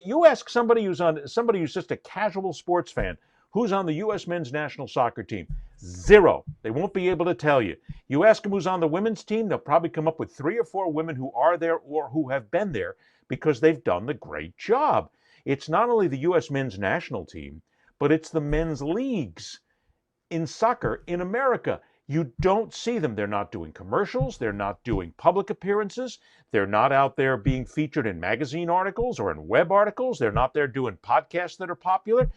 You ask somebody who's just a casual sports fan who's on the U.S. men's national soccer team. Zero. They won't be able to tell you. You ask them who's on the women's team, they'll probably come up with 3 or 4 women who are there or who have been there because they've done the great job. It's not only the U.S. men's national team, but it's the men's leagues in soccer in America. You don't see them. They're not doing commercials. They're not doing public appearances. They're not out there being featured in magazine articles or in web articles. They're not there doing podcasts that are popular.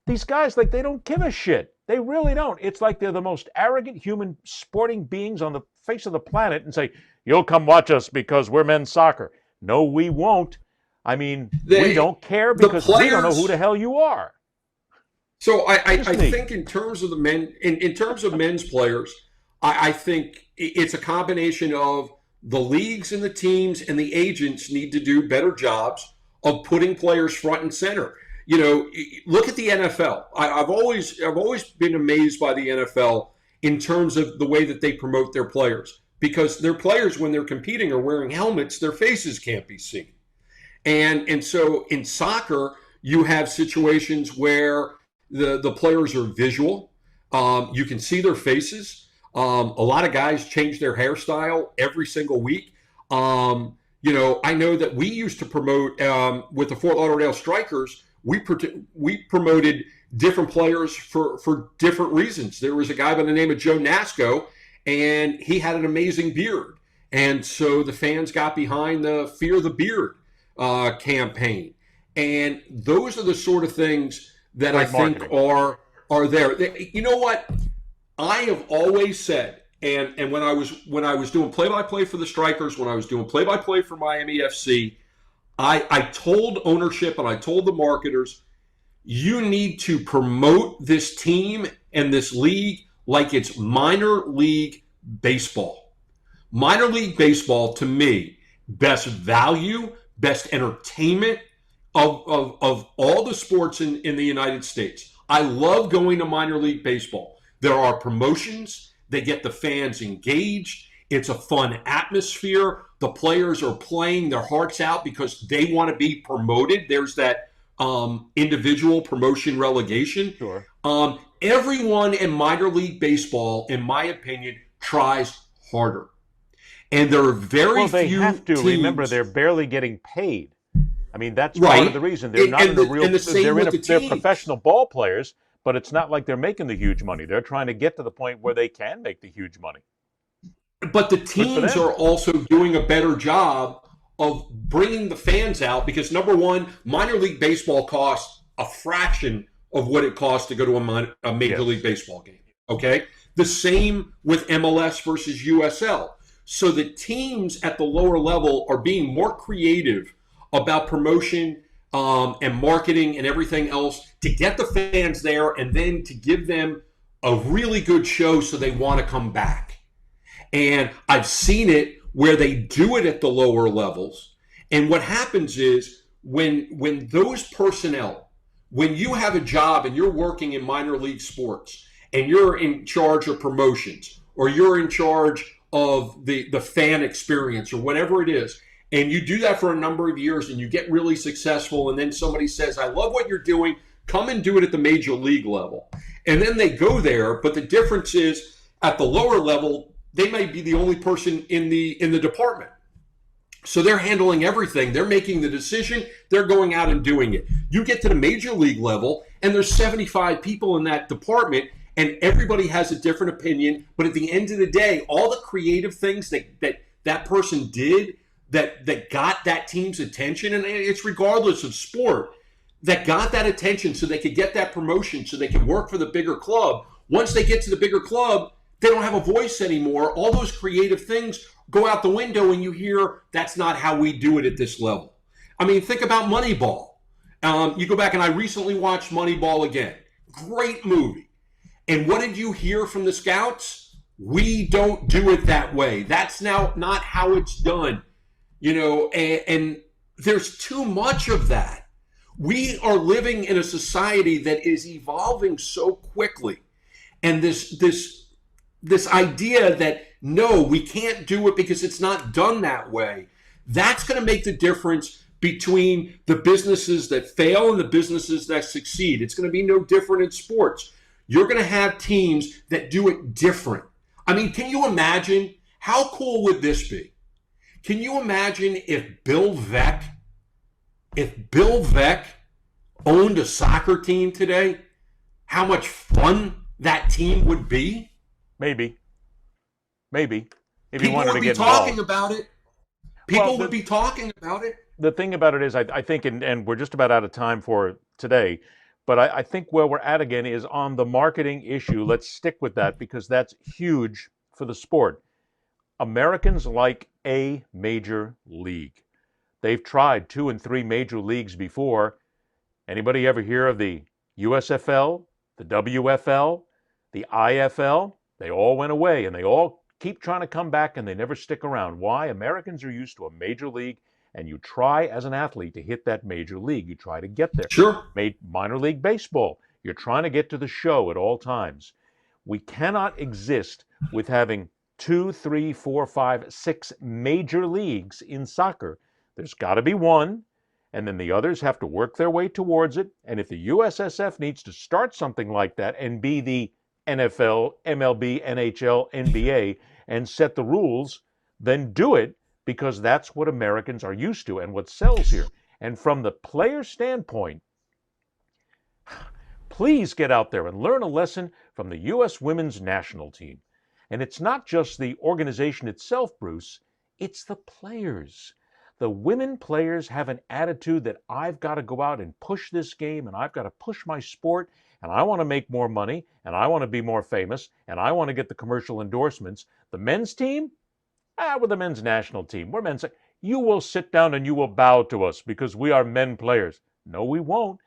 These guys, like, they don't give a shit. They really don't. It's like they're the most arrogant human sporting beings on the face of the planet and say, you'll come watch us because we're men's soccer. No, we won't. I mean, we don't care because we don't know who the hell you are. So I think in terms of the men, in terms of men's players, I think it's a combination of the leagues and the teams and the agents need to do better jobs of putting players front and center. You know, look at the NFL. I've always been amazed by the NFL in terms of the way that they promote their players, because their players, when they're competing, are wearing helmets. Their faces can't be seen. And so in soccer, you have situations where the players are visual. You can see their faces. A lot of guys change their hairstyle every single week. You know, I know that we used to promote with the Fort Lauderdale Strikers. We promoted different players for different reasons. There was a guy by the name of Joe Nasco, and he had an amazing beard. And so the fans got behind the Fear the Beard campaign. And those are the sort of things that I think are there. You know what? I have always said, and when I was doing play-by-play for the Strikers, when I was doing play-by-play for Miami FC, I told ownership and I told the marketers, you need to promote this team and this league like it's minor league baseball. Minor league baseball, to me, best value, best entertainment of all the sports in the United States. I love going to minor league baseball. There are promotions. They get the fans engaged. It's a fun atmosphere. The players are playing their hearts out because they want to be promoted. There's that individual promotion relegation. Sure. Everyone in minor league baseball, in my opinion, tries harder. And there are very few they have to. teams. Remember, they're barely getting paid. I mean, that's Right. part of the reason. They're not in the real. They're teams. professional ball players, but it's not like they're making the huge money. They're trying to get to the point where they can make the huge money. But the teams are also doing a better job of bringing the fans out because, number one, minor league baseball costs a fraction of what it costs to go to a Major League Baseball game. Okay? The same with MLS versus USL. So the teams at the lower level are being more creative about promotion and marketing and everything else to get the fans there and then to give them a really good show so they want to come back. And I've seen it where they do it at the lower levels. And what happens is when those personnel, when you have a job and you're working in minor league sports and you're in charge of promotions or you're in charge of the fan experience or whatever it is, and you do that for a number of years and you get really successful, and then somebody says, I love what you're doing, come and do it at the major league level. And then they go there, but the difference is at the lower level, they may be the only person in the department. So they're handling everything. They're making the decision. They're going out and doing it. You get to the major league level, and there's 75 people in that department, and everybody has a different opinion. But at the end of the day, all the creative things that person did that got that team's attention, and it's regardless of sport, that got that attention so they could get that promotion, so they could work for the bigger club. Once they get to the bigger club, they don't have a voice anymore. All those creative things go out the window and you hear, that's not how we do it at this level. I mean, think about Moneyball. You go back and I recently watched Moneyball again. Great movie. And what did you hear from the scouts? We don't do it that way. That's now not how it's done. You know, and there's too much of that. We are living in a society that is evolving so quickly. And this idea that, no, we can't do it because it's not done that way, that's going to make the difference between the businesses that fail and the businesses that succeed. It's going to be no different in sports. You're going to have teams that do it different. I mean, can you imagine? How cool would this be? Can you imagine if Bill Veeck owned a soccer team today, how much fun that team would be? Maybe. If People you wanted would to be get talking involved. about it. People would be talking about it. The thing about it is, I think, and we're just about out of time for today, but I think where we're at again is on the marketing issue. Let's stick with that because that's huge for the sport. Americans like a major league. They've tried 2 and 3 major leagues before. Anybody ever hear of the USFL, the WFL, the IFL? They all went away and they all keep trying to come back and they never stick around. Why? Americans are used to a major league, and you try as an athlete to hit that major league. You try to get there. Sure. Minor league baseball, you're trying to get to the show at all times. We cannot exist with having 2, 3, 4, 5, 6 major leagues in soccer. There's got to be one, and then the others have to work their way towards it. And if the USSF needs to start something like that and be the NFL, MLB, NHL, NBA, and set the rules, then do it, because that's what Americans are used to and what sells here. And from the player standpoint, please get out there and learn a lesson from the U.S. women's national team. And it's not just the organization itself, Bruce, it's the players. The women players have an attitude that I've got to go out and push this game, and I've got to push my sport, and I want to make more money, and I want to be more famous, and I want to get the commercial endorsements. The men's team? We're the men's national team. We're men's. You will sit down and you will bow to us because we are men players. No, we won't.